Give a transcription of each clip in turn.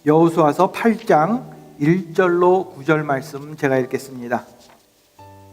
여호수아서 8장 1절로 9절 말씀 제가 읽겠습니다.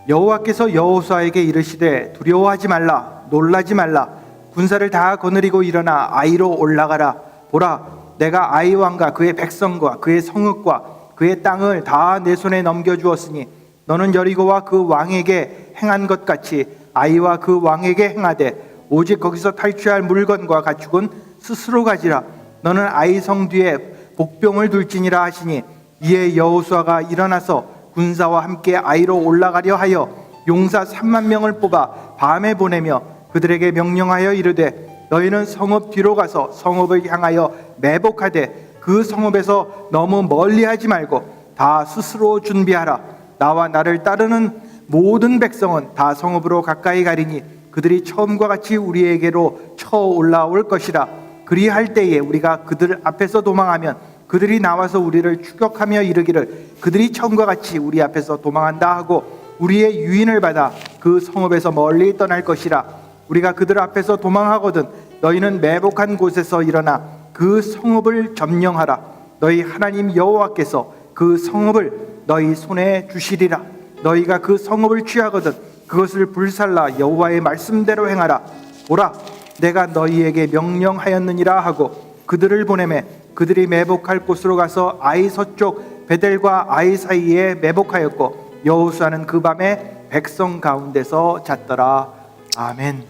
여호와께서 여호수아에게 이르시되 두려워하지 말라, 놀라지 말라. 군사를 다 거느리고 일어나 아이로 올라가라. 보라, 내가 아이 왕과 그의 백성과 그의 성읍과 그의 땅을 다 내 손에 넘겨주었으니 너는 여리고와 그 왕에게 행한 것 같이 아이와 그 왕에게 행하되 오직 거기서 탈취할 물건과 가축은 스스로 가지라. 너는 아이 성 뒤에 복병을 둘지니라 하시니 이에 여호수아가 일어나서 군사와 함께 아이로 올라가려 하여 용사 3만 명을 뽑아 밤에 보내며 그들에게 명령하여 이르되 너희는 성읍 뒤로 가서 성읍을 향하여 매복하되 그 성읍에서 너무 멀리하지 말고 다 스스로 준비하라. 나와 나를 따르는 모든 백성은 다 성읍으로 가까이 가리니 그들이 처음과 같이 우리에게로 쳐 올라올 것이라. 그리할 때에 우리가 그들 앞에서 도망하면 그들이 나와서 우리를 추격하며 이르기를 그들이 처음과 같이 우리 앞에서 도망한다 하고 우리의 유인을 받아 그 성읍에서 멀리 떠날 것이라. 우리가 그들 앞에서 도망하거든 너희는 매복한 곳에서 일어나 그 성읍을 점령하라. 너희 하나님 여호와께서 그 성읍을 너희 손에 주시리라. 너희가 그 성읍을 취하거든 그것을 불살라 여호와의 말씀대로 행하라. 보라, 내가 너희에게 명령하였느니라 하고 그들을 보내매 그들이 매복할 곳으로 가서 아이 서쪽 베델과 아이 사이에 매복하였고 여호수아는 그 밤에 백성 가운데서 잤더라. 아멘.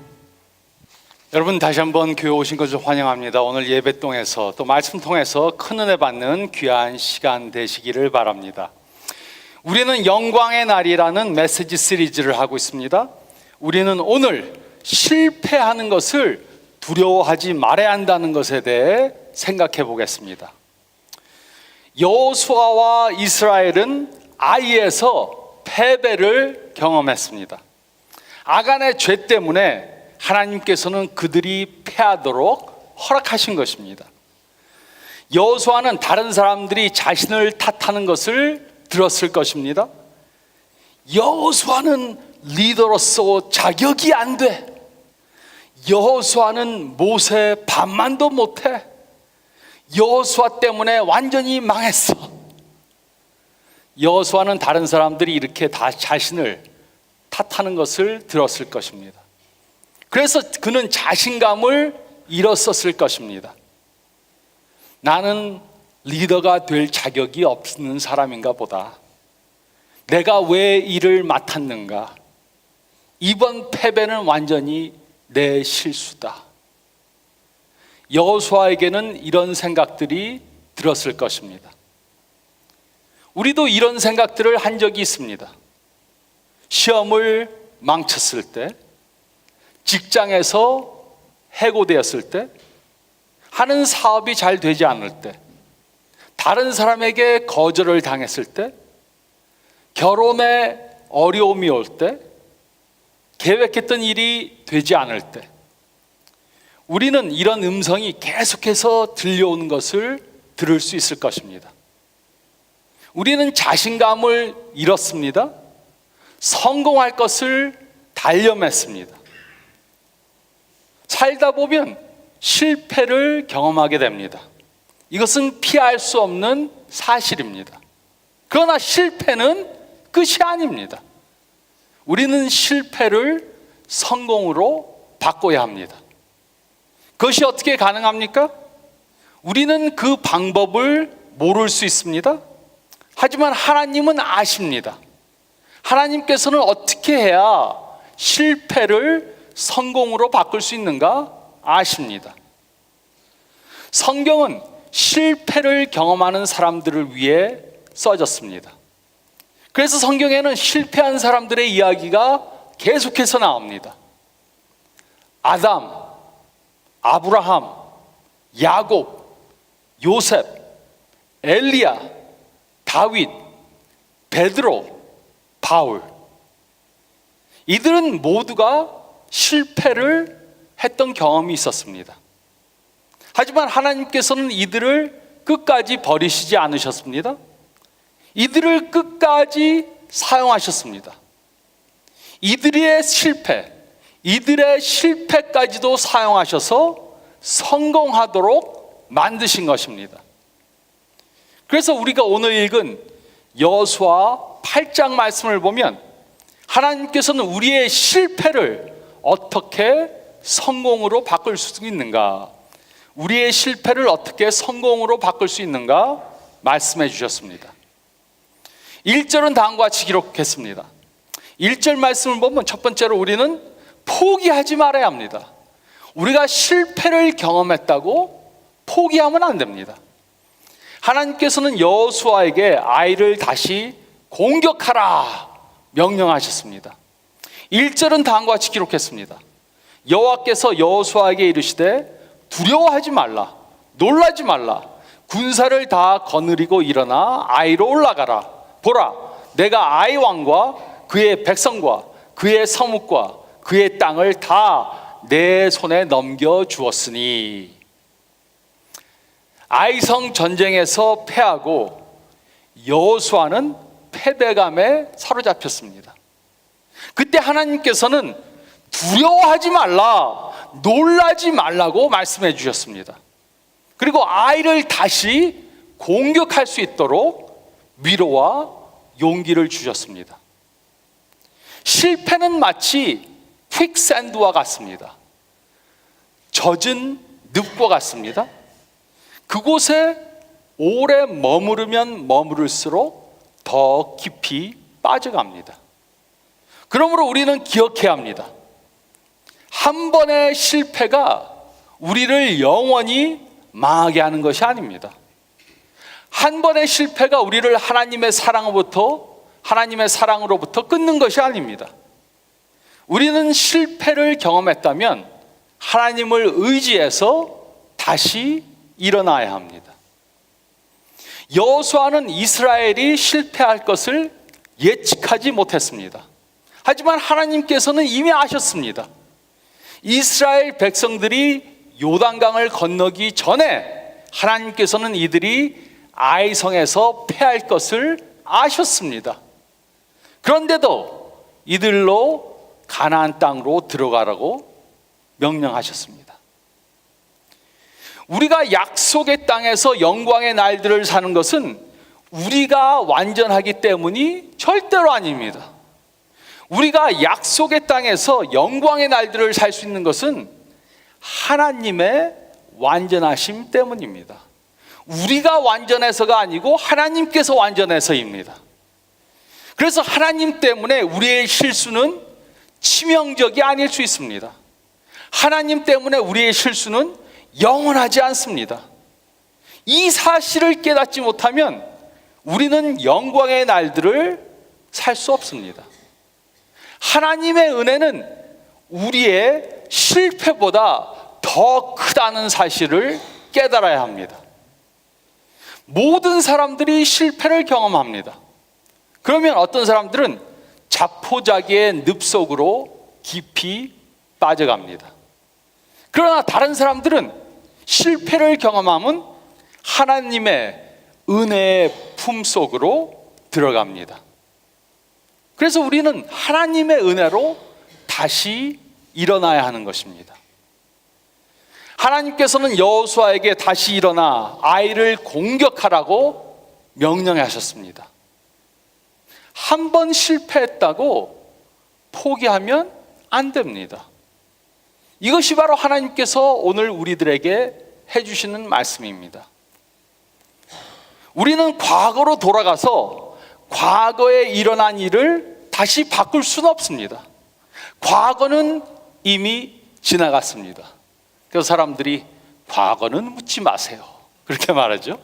여러분, 다시 한번 교회 오신 것을 환영합니다. 오늘 예배동에서 또 말씀 통해서 큰 은혜 받는 귀한 시간 되시기를 바랍니다. 우리는 영광의 날이라는 메시지 시리즈를 하고 있습니다. 우리는 오늘 실패하는 것을 두려워하지 말아야 한다는 것에 대해 생각해 보겠습니다. 여호수아와 이스라엘은 아이에서 패배를 경험했습니다. 아간의 죄 때문에 하나님께서는 그들이 패하도록 허락하신 것입니다. 여호수아는 다른 사람들이 자신을 탓하는 것을 들었을 것입니다. 여호수아는 리더로서 자격이 안 돼. 여호수아는 모세 반만도 못해. 여호수아 때문에 완전히 망했어. 여호수아는 다른 사람들이 이렇게 다 자신을 탓하는 것을 들었을 것입니다. 그래서 그는 자신감을 잃었었을 것입니다. 나는 리더가 될 자격이 없는 사람인가 보다. 내가 왜 일을 맡았는가? 이번 패배는 완전히 내 실수다. 여호수아에게는 이런 생각들이 들었을 것입니다. 우리도 이런 생각들을 한 적이 있습니다. 시험을 망쳤을 때, 직장에서 해고되었을 때, 하는 사업이 잘 되지 않을 때, 다른 사람에게 거절을 당했을 때, 결혼에 어려움이 올 때, 계획했던 일이 되지 않을 때, 우리는 이런 음성이 계속해서 들려오는 것을 들을 수 있을 것입니다. 우리는 자신감을 잃었습니다. 성공할 것을 단념했습니다. 살다 보면 실패를 경험하게 됩니다. 이것은 피할 수 없는 사실입니다. 그러나 실패는 끝이 아닙니다. 우리는 실패를 성공으로 바꿔야 합니다. 그것이 어떻게 가능합니까? 우리는 그 방법을 모를 수 있습니다. 하지만 하나님은 아십니다. 하나님께서는 어떻게 해야 실패를 성공으로 바꿀 수 있는가 아십니다. 성경은 실패를 경험하는 사람들을 위해 써졌습니다. 그래서 성경에는 실패한 사람들의 이야기가 계속해서 나옵니다. 아담, 아브라함, 야곱, 요셉, 엘리야, 다윗, 베드로, 바울. 이들은 모두가 실패를 했던 경험이 있었습니다. 하지만 하나님께서는 이들을 끝까지 버리시지 않으셨습니다. 이들을 끝까지 사용하셨습니다. 이들의 실패까지도 사용하셔서 성공하도록 만드신 것입니다. 그래서 우리가 오늘 읽은 여호수아 8장 말씀을 보면 하나님께서는 우리의 실패를 어떻게 성공으로 바꿀 수 있는가, 우리의 실패를 어떻게 성공으로 바꿀 수 있는가 말씀해 주셨습니다. 1절은 다음과 같이 기록했습니다. 1절 말씀을 보면 첫 번째로 우리는 포기하지 말아야 합니다. 우리가 실패를 경험했다고 포기하면 안 됩니다. 하나님께서는 여호수아에게 아이를 다시 공격하라 명령하셨습니다. 1절은 다음과 같이 기록했습니다. 여호와께서 여호수아에게 이르시되 두려워하지 말라, 놀라지 말라, 군사를 다 거느리고 일어나 아이로 올라가라. 보라, 내가 아이 왕과 그의 백성과 그의 성읍과 그의 땅을 다 내 손에 넘겨 주었으니. 아이성 전쟁에서 패하고 여호수아는 패배감에 사로잡혔습니다. 그때 하나님께서는 두려워하지 말라, 놀라지 말라고 말씀해 주셨습니다. 그리고 아이를 다시 공격할 수 있도록 위로와 용기를 주셨습니다. 실패는 마치 퀵샌드와 같습니다. 젖은 늪과 같습니다. 그곳에 오래 머무르면 머무를수록 더 깊이 빠져갑니다. 그러므로 우리는 기억해야 합니다. 한 번의 실패가 우리를 영원히 망하게 하는 것이 아닙니다. 한 번의 실패가 우리를 하나님의 사랑으로부터 끊는 것이 아닙니다. 우리는 실패를 경험했다면 하나님을 의지해서 다시 일어나야 합니다. 여호수아는 이스라엘이 실패할 것을 예측하지 못했습니다. 하지만 하나님께서는 이미 아셨습니다. 이스라엘 백성들이 요단강을 건너기 전에 하나님께서는 이들이 아이성에서 패할 것을 아셨습니다. 그런데도 이들로 가나안 땅으로 들어가라고 명령하셨습니다. 우리가 약속의 땅에서 영광의 날들을 사는 것은 우리가 완전하기 때문이 절대로 아닙니다. 우리가 약속의 땅에서 영광의 날들을 살 수 있는 것은 하나님의 완전하심 때문입니다. 우리가 완전해서가 아니고 하나님께서 완전해서입니다. 그래서 하나님 때문에 우리의 실수는 치명적이 아닐 수 있습니다. 하나님 때문에 우리의 실수는 영원하지 않습니다. 이 사실을 깨닫지 못하면 우리는 영광의 날들을 살 수 없습니다. 하나님의 은혜는 우리의 실패보다 더 크다는 사실을 깨달아야 합니다. 모든 사람들이 실패를 경험합니다. 그러면 어떤 사람들은 자포자기의 늪 속으로 깊이 빠져갑니다. 그러나 다른 사람들은 실패를 경험하면 하나님의 은혜의 품 속으로 들어갑니다. 그래서 우리는 하나님의 은혜로 다시 일어나야 하는 것입니다. 하나님께서는 여호수아에게 다시 일어나 아이를 공격하라고 명령하셨습니다. 한 번 실패했다고 포기하면 안 됩니다. 이것이 바로 하나님께서 오늘 우리들에게 해주시는 말씀입니다. 우리는 과거로 돌아가서 과거에 일어난 일을 다시 바꿀 수는 없습니다. 과거는 이미 지나갔습니다. 그래서 사람들이 과거는 묻지 마세요, 그렇게 말하죠.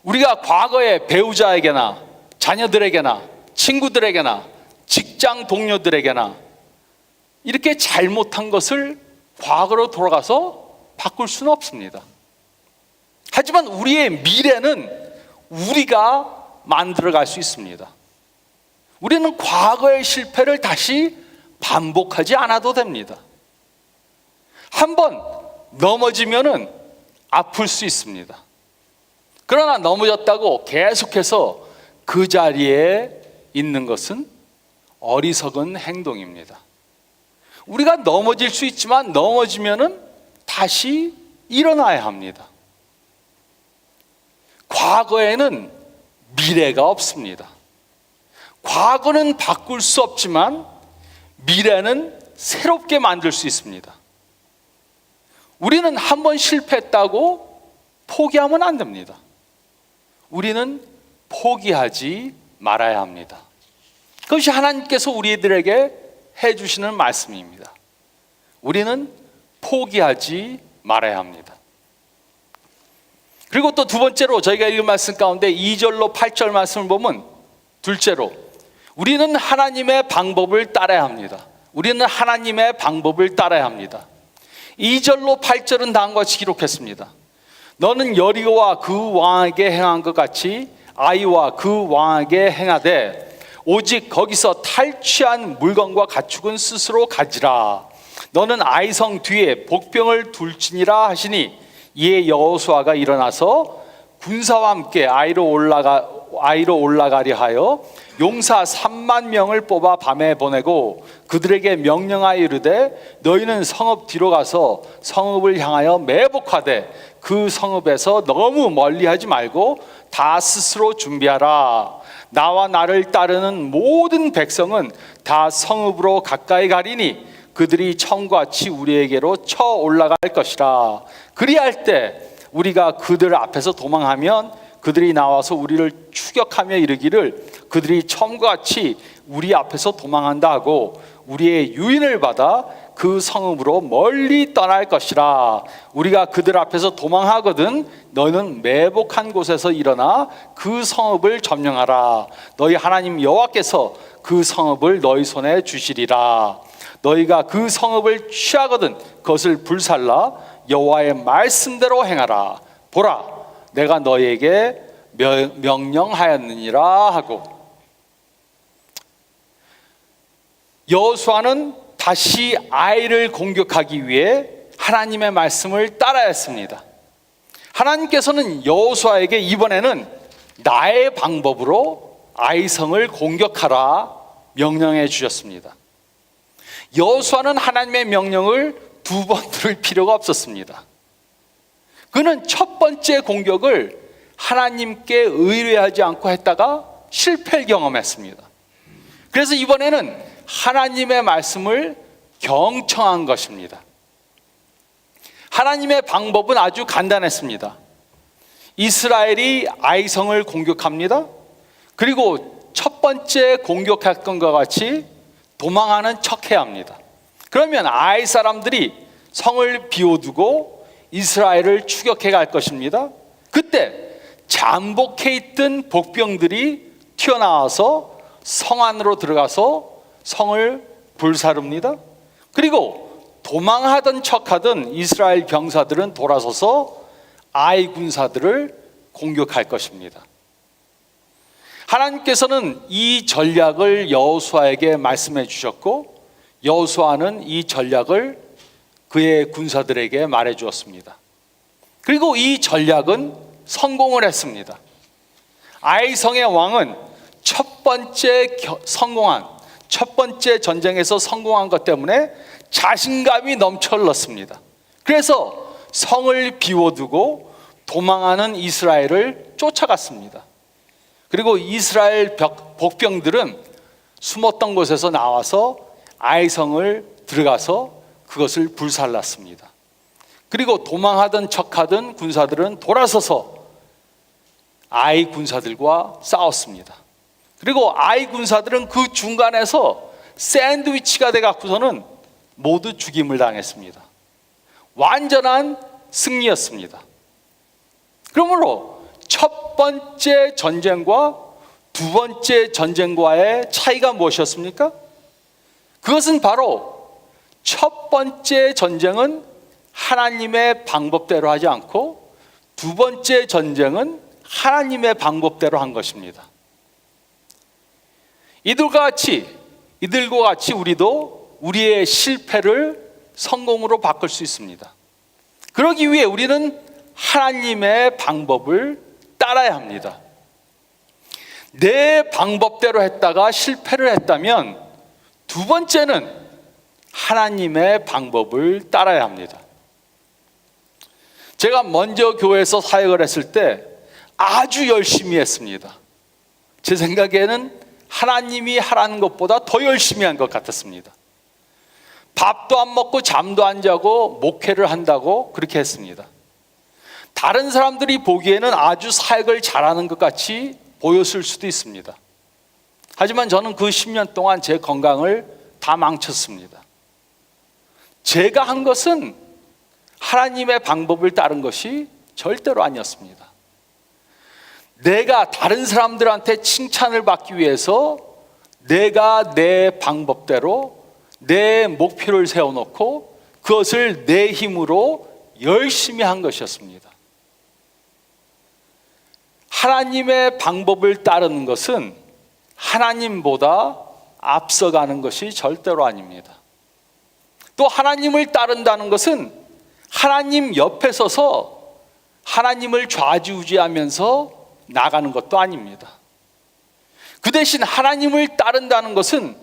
우리가 과거에 배우자에게나 자녀들에게나 친구들에게나 직장 동료들에게나 이렇게 잘못한 것을 과거로 돌아가서 바꿀 수는 없습니다. 하지만 우리의 미래는 우리가 만들어갈 수 있습니다. 우리는 과거의 실패를 다시 반복하지 않아도 됩니다. 한번 넘어지면은 아플 수 있습니다. 그러나 넘어졌다고 계속해서 그 자리에 있는 것은 어리석은 행동입니다. 우리가 넘어질 수 있지만 넘어지면은 다시 일어나야 합니다. 과거에는 미래가 없습니다. 과거는 바꿀 수 없지만 미래는 새롭게 만들 수 있습니다. 우리는 한 번 실패했다고 포기하면 안 됩니다. 우리는 포기하지 말아야 합니다. 그것이 하나님께서 우리들에게 해주시는 말씀입니다. 우리는 포기하지 말아야 합니다. 그리고 또 두 번째로 저희가 읽은 말씀 가운데 2절로 8절 말씀을 보면, 둘째로 우리는 하나님의 방법을 따라야 합니다. 우리는 하나님의 방법을 따라야 합니다. 2절로 8절은 다음과 같이 기록했습니다. 너는 여리고와 그 왕에게 행한 것 같이 아이와 그 왕에게 행하되 오직 거기서 탈취한 물건과 가축은 스스로 가지라. 너는 아이성 뒤에 복병을 둘지니라 하시니, 이에 여호수아가 일어나서 군사와 함께 아이로 올라가려 하여 용사 3만 명을 뽑아 밤에 보내고 그들에게 명령하여 이르되 너희는 성읍 뒤로 가서 성읍을 향하여 매복하되 그 성읍에서 너무 멀리하지 말고 다 스스로 준비하라. 나와 나를 따르는 모든 백성은 다 성읍으로 가까이 가리니 그들이 처음같이 우리에게로 쳐 올라갈 것이라. 그리할 때 우리가 그들 앞에서 도망하면 그들이 나와서 우리를 추격하며 이르기를 그들이 처음과 같이 우리 앞에서 도망한다 하고 우리의 유인을 받아 그 성읍으로 멀리 떠날 것이라. 우리가 그들 앞에서 도망하거든 너는 매복한 곳에서 일어나 그 성읍을 점령하라. 너희 하나님 여호와께서 그 성읍을 너희 손에 주시리라. 너희가 그 성읍을 취하거든 그것을 불살라 여호와의 말씀대로 행하라. 보라, 내가 너희에게 명령하였느니라 하고, 여호수아는 다시 아이를 공격하기 위해 하나님의 말씀을 따라야 했습니다. 하나님께서는 여호수아에게 이번에는 나의 방법으로 아이성을 공격하라 명령해 주셨습니다. 여호수아는 하나님의 명령을 두 번 들을 필요가 없었습니다. 그는 첫 번째 공격을 하나님께 의뢰하지 않고 했다가 실패를 경험했습니다. 그래서 이번에는 하나님의 말씀을 경청한 것입니다. 하나님의 방법은 아주 간단했습니다. 이스라엘이 아이성을 공격합니다. 그리고 첫 번째 공격했던 것과 같이 도망하는 척해야 합니다. 그러면 아이 사람들이 성을 비워두고 이스라엘을 추격해 갈 것입니다. 그때 잠복해 있던 복병들이 튀어나와서 성 안으로 들어가서 성을 불사릅니다. 그리고 도망하던 척하던 이스라엘 병사들은 돌아서서 아이 군사들을 공격할 것입니다. 하나님께서는 이 전략을 여호수아에게 말씀해 주셨고 여호수아는 이 전략을 그의 군사들에게 말해 주었습니다. 그리고 이 전략은 성공을 했습니다. 아이성의 왕은 첫 번째 전쟁에서 성공한 것 때문에 자신감이 넘쳐 흘렀습니다. 그래서 성을 비워두고 도망하는 이스라엘을 쫓아갔습니다. 그리고 이스라엘 복병들은 숨었던 곳에서 나와서 아이성을 들어가서 그것을 불살랐습니다. 그리고 도망하던 척하던 군사들은 돌아서서 아이 군사들과 싸웠습니다. 그리고 아이 군사들은 그 중간에서 샌드위치가 돼 갖고서는 모두 죽임을 당했습니다. 완전한 승리였습니다. 그러므로 첫 번째 전쟁과 두 번째 전쟁과의 차이가 무엇이었습니까? 그것은 바로 첫 번째 전쟁은 하나님의 방법대로 하지 않고 두 번째 전쟁은 하나님의 방법대로 한 것입니다. 이들과 같이 우리도 우리의 실패를 성공으로 바꿀 수 있습니다. 그러기 위해 우리는 하나님의 방법을 따라야 합니다. 내 방법대로 했다가 실패를 했다면 두 번째는 하나님의 방법을 따라야 합니다. 제가 먼저 교회에서 사역을 했을 때 아주 열심히 했습니다. 제 생각에는 하나님이 하라는 것보다 더 열심히 한 것 같았습니다. 밥도 안 먹고 잠도 안 자고 목회를 한다고 그렇게 했습니다. 다른 사람들이 보기에는 아주 사역을 잘하는 것 같이 보였을 수도 있습니다. 하지만 저는 그 10년 동안 제 건강을 다 망쳤습니다. 제가 한 것은 하나님의 방법을 따른 것이 절대로 아니었습니다. 내가 다른 사람들한테 칭찬을 받기 위해서 내가 내 방법대로 내 목표를 세워놓고 그것을 내 힘으로 열심히 한 것이었습니다. 하나님의 방법을 따르는 것은 하나님보다 앞서가는 것이 절대로 아닙니다. 또 하나님을 따른다는 것은 하나님 옆에 서서 하나님을 좌지우지하면서 나가는 것도 아닙니다. 그 대신 하나님을 따른다는 것은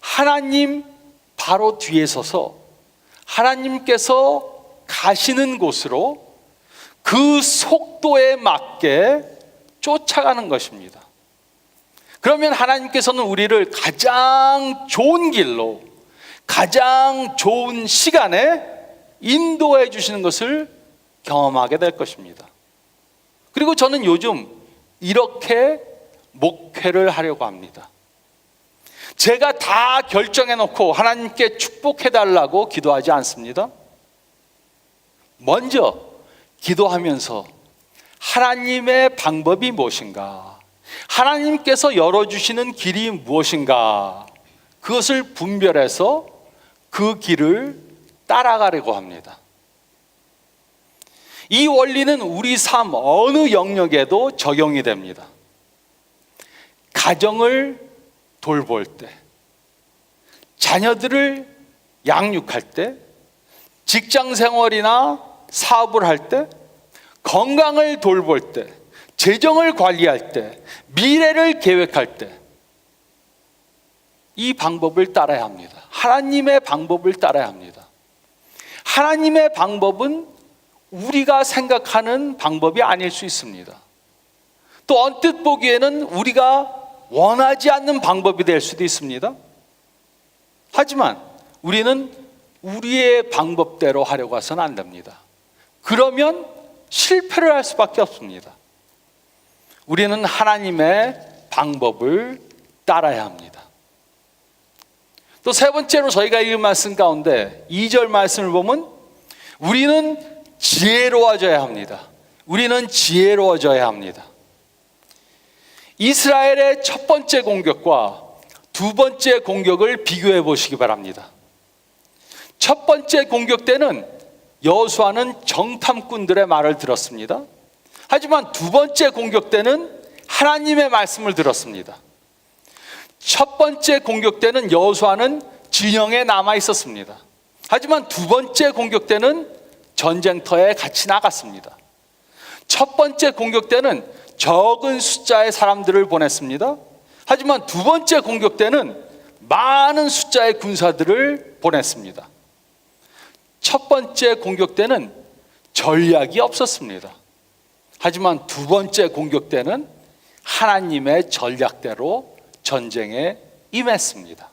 하나님 바로 뒤에 서서 하나님께서 가시는 곳으로 그 속도에 맞게 쫓아가는 것입니다. 그러면 하나님께서는 우리를 가장 좋은 길로, 가장 좋은 시간에 인도해 주시는 것을 경험하게 될 것입니다. 그리고 저는 요즘 이렇게 목회를 하려고 합니다. 제가 다 결정해 놓고 하나님께 축복해 달라고 기도하지 않습니다. 먼저 기도하면서 하나님의 방법이 무엇인가, 하나님께서 열어주시는 길이 무엇인가, 그것을 분별해서 그 길을 따라가려고 합니다. 이 원리는 우리 삶 어느 영역에도 적용이 됩니다. 가정을 돌볼 때, 자녀들을 양육할 때, 직장 생활이나 사업을 할 때, 건강을 돌볼 때, 재정을 관리할 때, 미래를 계획할 때, 이 방법을 따라야 합니다. 하나님의 방법을 따라야 합니다. 하나님의 방법은 우리가 생각하는 방법이 아닐 수 있습니다. 또 언뜻 보기에는 우리가 원하지 않는 방법이 될 수도 있습니다. 하지만 우리는 우리의 방법대로 하려고 해서는 안 됩니다. 그러면 실패를 할 수밖에 없습니다. 우리는 하나님의 방법을 따라야 합니다. 또 세 번째로 저희가 읽은 말씀 가운데 2절 말씀을 보면 우리는 지혜로워져야 합니다. 우리는 지혜로워져야 합니다. 이스라엘의 첫 번째 공격과 두 번째 공격을 비교해 보시기 바랍니다. 첫 번째 공격 때는 여호수아는 정탐꾼들의 말을 들었습니다. 하지만 두 번째 공격 때는 하나님의 말씀을 들었습니다. 첫 번째 공격 때는 여호수아는 진영에 남아 있었습니다. 하지만 두 번째 공격 때는 전쟁터에 같이 나갔습니다. 첫 번째 공격 때는 적은 숫자의 사람들을 보냈습니다. 하지만 두 번째 공격 때는 많은 숫자의 군사들을 보냈습니다. 첫 번째 공격 때는 전략이 없었습니다. 하지만 두 번째 공격 때는 하나님의 전략대로 전쟁에 임했습니다.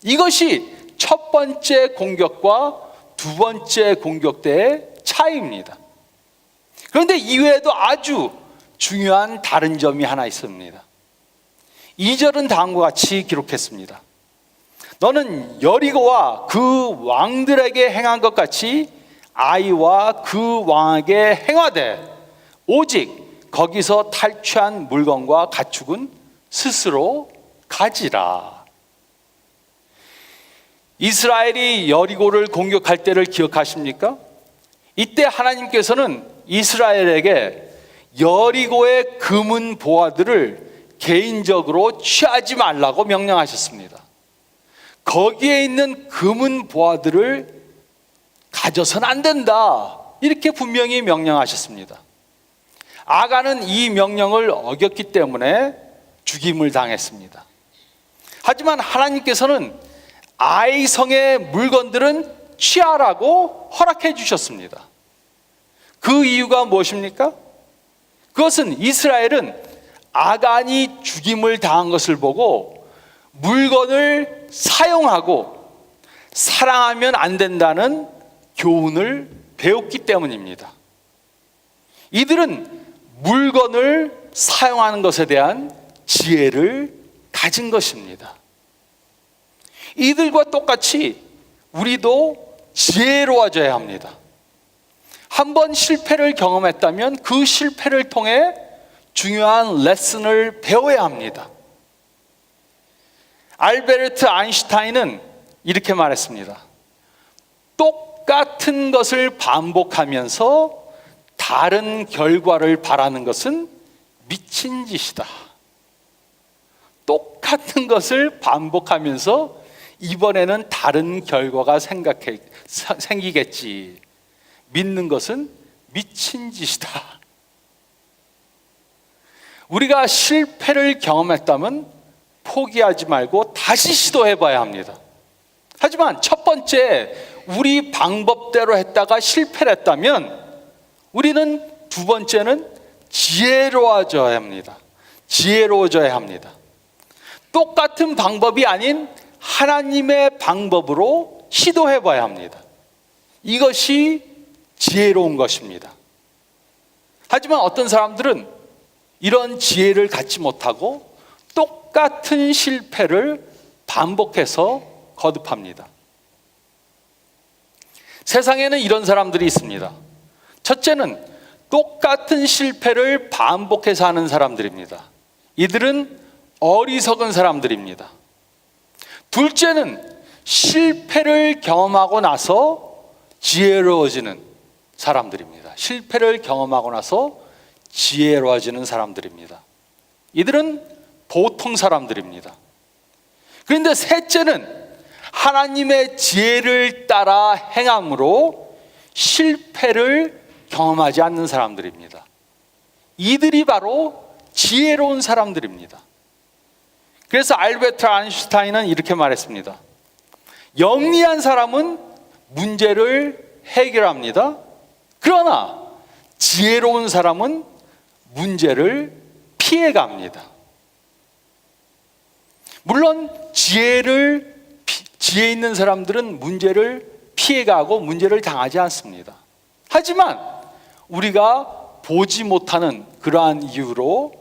이것이 첫 번째 공격과 두 번째 공격 때의 차이입니다. 그런데 이외에도 아주 중요한 다른 점이 하나 있습니다. 2절은 다음과 같이 기록했습니다. 너는 여리고와 그 왕들에게 행한 것 같이 아이와 그 왕에게 행하되 오직 거기서 탈취한 물건과 가축은 스스로 가지라. 이스라엘이 여리고를 공격할 때를 기억하십니까? 이때 하나님께서는 이스라엘에게 여리고의 금은 보화들을 개인적으로 취하지 말라고 명령하셨습니다. 거기에 있는 금은 보화들을 가져서는 안 된다, 이렇게 분명히 명령하셨습니다. 아간은 이 명령을 어겼기 때문에 죽임을 당했습니다. 하지만 하나님께서는 아이 성의 물건들은 취하라고 허락해 주셨습니다. 그 이유가 무엇입니까? 그것은 이스라엘은 아간이 죽임을 당한 것을 보고 물건을 사용하고 사랑하면 안 된다는 교훈을 배웠기 때문입니다. 이들은 물건을 사용하는 것에 대한 지혜를 가진 것입니다. 이들과 똑같이 우리도 지혜로워져야 합니다. 한번 실패를 경험했다면 그 실패를 통해 중요한 레슨을 배워야 합니다. 알베르트 아인슈타인은 이렇게 말했습니다. 똑같은 것을 반복하면서 다른 결과를 바라는 것은 미친 짓이다. 똑같은 것을 반복하면서 이번에는 다른 결과가 생기겠지. 믿는 것은 미친 짓이다. 우리가 실패를 경험했다면 포기하지 말고 다시 시도해 봐야 합니다. 하지만 첫 번째 우리 방법대로 했다가 실패를 했다면 우리는 두 번째는 지혜로워져야 합니다. 지혜로워져야 합니다. 똑같은 방법이 아닌 하나님의 방법으로 시도해 봐야 합니다. 이것이 지혜로운 것입니다. 하지만 어떤 사람들은 이런 지혜를 갖지 못하고 똑같은 실패를 반복해서 거듭합니다. 세상에는 이런 사람들이 있습니다. 첫째는 똑같은 실패를 반복해서 하는 사람들입니다. 이들은 어리석은 사람들입니다. 둘째는 실패를 경험하고 나서 지혜로워지는 사람들입니다. 실패를 경험하고 나서 지혜로워지는 사람들입니다. 이들은 보통 사람들입니다. 그런데 셋째는 하나님의 지혜를 따라 행함으로 실패를 경험하지 않는 사람들입니다. 이들이 바로 지혜로운 사람들입니다. 그래서 알베르트 아인슈타인은 이렇게 말했습니다. 영리한 사람은 문제를 해결합니다. 그러나 지혜로운 사람은 문제를 피해갑니다. 물론 지혜 있는 사람들은 문제를 피해가고 문제를 당하지 않습니다. 하지만 우리가 보지 못하는 그러한 이유로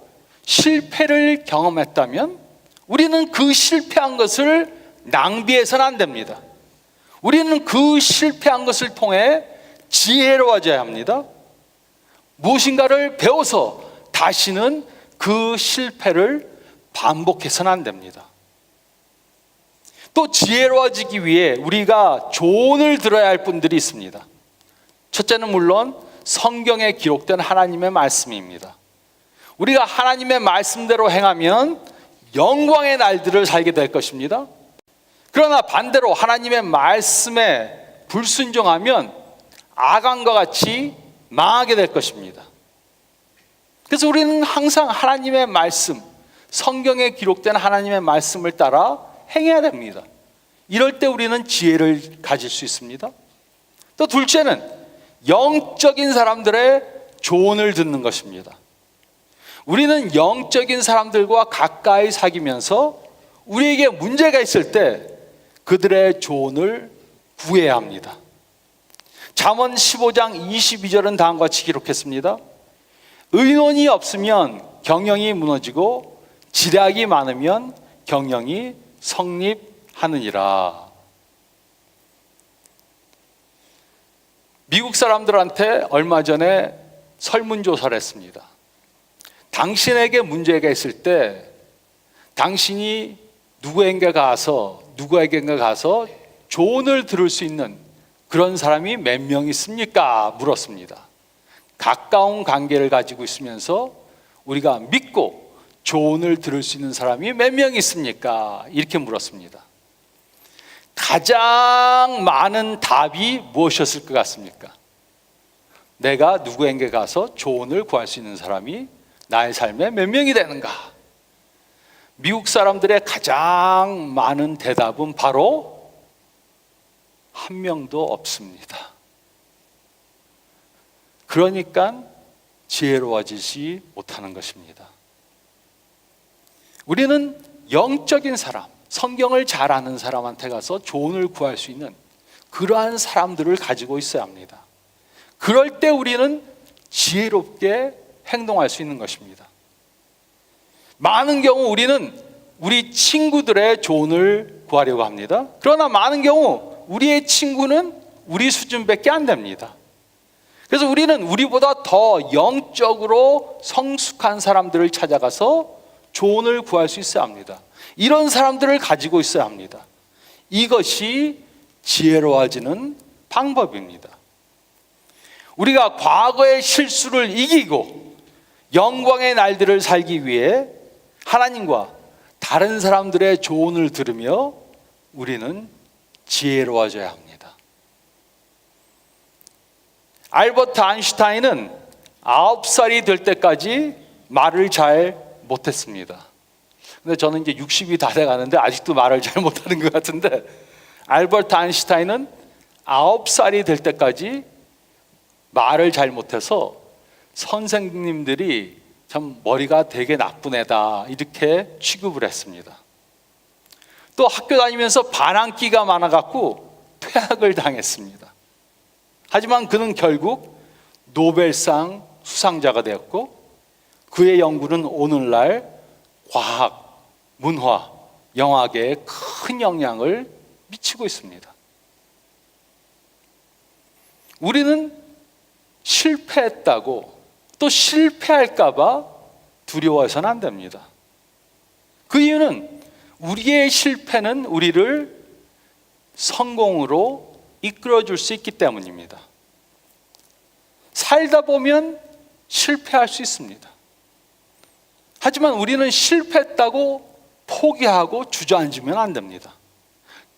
실패를 경험했다면 우리는 그 실패한 것을 낭비해서는 안 됩니다. 우리는 그 실패한 것을 통해 지혜로워져야 합니다. 무엇인가를 배워서 다시는 그 실패를 반복해서는 안 됩니다. 또 지혜로워지기 위해 우리가 조언을 들어야 할 분들이 있습니다. 첫째는 물론 성경에 기록된 하나님의 말씀입니다. 우리가 하나님의 말씀대로 행하면 영광의 날들을 살게 될 것입니다. 그러나 반대로 하나님의 말씀에 불순종하면 아간과 같이 망하게 될 것입니다. 그래서 우리는 항상 하나님의 말씀, 성경에 기록된 하나님의 말씀을 따라 행해야 됩니다. 이럴 때 우리는 지혜를 가질 수 있습니다. 또 둘째는 영적인 사람들의 조언을 듣는 것입니다. 우리는 영적인 사람들과 가까이 사귀면서 우리에게 문제가 있을 때 그들의 조언을 구해야 합니다. 잠언 15장 22절은 다음과 같이 기록했습니다. 의논이 없으면 경영이 무너지고 지략이 많으면 경영이 성립하느니라. 미국 사람들한테 얼마 전에 설문조사를 했습니다. 당신에게 문제가 있을 때 당신이 누구에게 가서 조언을 들을 수 있는 그런 사람이 몇 명 있습니까? 물었습니다. 가까운 관계를 가지고 있으면서 우리가 믿고 조언을 들을 수 있는 사람이 몇 명 있습니까? 이렇게 물었습니다. 가장 많은 답이 무엇이었을 것 같습니까? 내가 누구에게 가서 조언을 구할 수 있는 사람이 나의 삶에 몇 명이 되는가? 미국 사람들의 가장 많은 대답은 바로 한 명도 없습니다. 그러니까 지혜로워지지 못하는 것입니다. 우리는 영적인 사람, 성경을 잘 아는 사람한테 가서 조언을 구할 수 있는 그러한 사람들을 가지고 있어야 합니다. 그럴 때 우리는 지혜롭게 행동할 수 있는 것입니다. 많은 경우 우리는 우리 친구들의 조언을 구하려고 합니다. 그러나 많은 경우 우리의 친구는 우리 수준밖에 안 됩니다. 그래서 우리는 우리보다 더 영적으로 성숙한 사람들을 찾아가서 조언을 구할 수 있어야 합니다. 이런 사람들을 가지고 있어야 합니다. 이것이 지혜로워지는 방법입니다. 우리가 과거의 실수를 이기고 영광의 날들을 살기 위해 하나님과 다른 사람들의 조언을 들으며 우리는 지혜로워져야 합니다. 알버트 아인슈타인은 9살이 될 때까지 말을 잘 못했습니다. 근데 저는 이제 60이 다 돼가는데 아직도 말을 잘 못하는 것 같은데, 알버트 아인슈타인은 9살이 될 때까지 말을 잘 못해서 선생님들이 참 머리가 되게 나쁜 애다 이렇게 취급을 했습니다. 또 학교 다니면서 반항기가 많아갖고 퇴학을 당했습니다. 하지만 그는 결국 노벨상 수상자가 되었고 그의 연구는 오늘날 과학, 문화, 영화계에 큰 영향을 미치고 있습니다. 우리는 실패했다고 또 실패할까봐 두려워해서는 안 됩니다. 그 이유는 우리의 실패는 우리를 성공으로 이끌어줄 수 있기 때문입니다. 살다 보면 실패할 수 있습니다. 하지만 우리는 실패했다고 포기하고 주저앉으면 안 됩니다.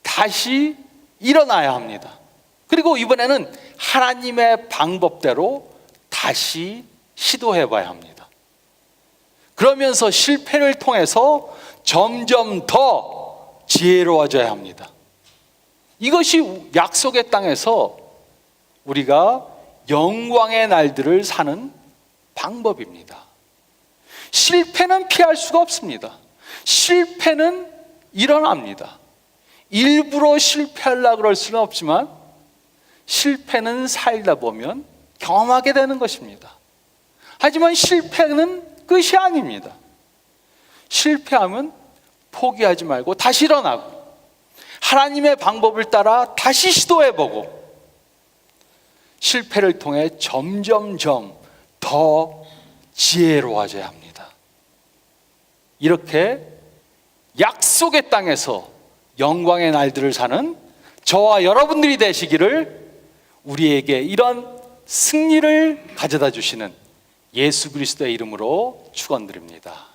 다시 일어나야 합니다. 그리고 이번에는 하나님의 방법대로 다시 시도해봐야 합니다. 그러면서 실패를 통해서 점점 더 지혜로워져야 합니다. 이것이 약속의 땅에서 우리가 영광의 날들을 사는 방법입니다. 실패는 피할 수가 없습니다. 실패는 일어납니다. 일부러 실패하려고 그럴 수는 없지만 실패는 살다 보면 경험하게 되는 것입니다. 하지만 실패는 끝이 아닙니다. 실패하면 포기하지 말고 다시 일어나고 하나님의 방법을 따라 다시 시도해보고 실패를 통해 점점점 더 지혜로워져야 합니다. 이렇게 약속의 땅에서 영광의 날들을 사는 저와 여러분들이 되시기를 우리에게 이런 승리를 가져다 주시는 예수 그리스도의 이름으로 축원드립니다.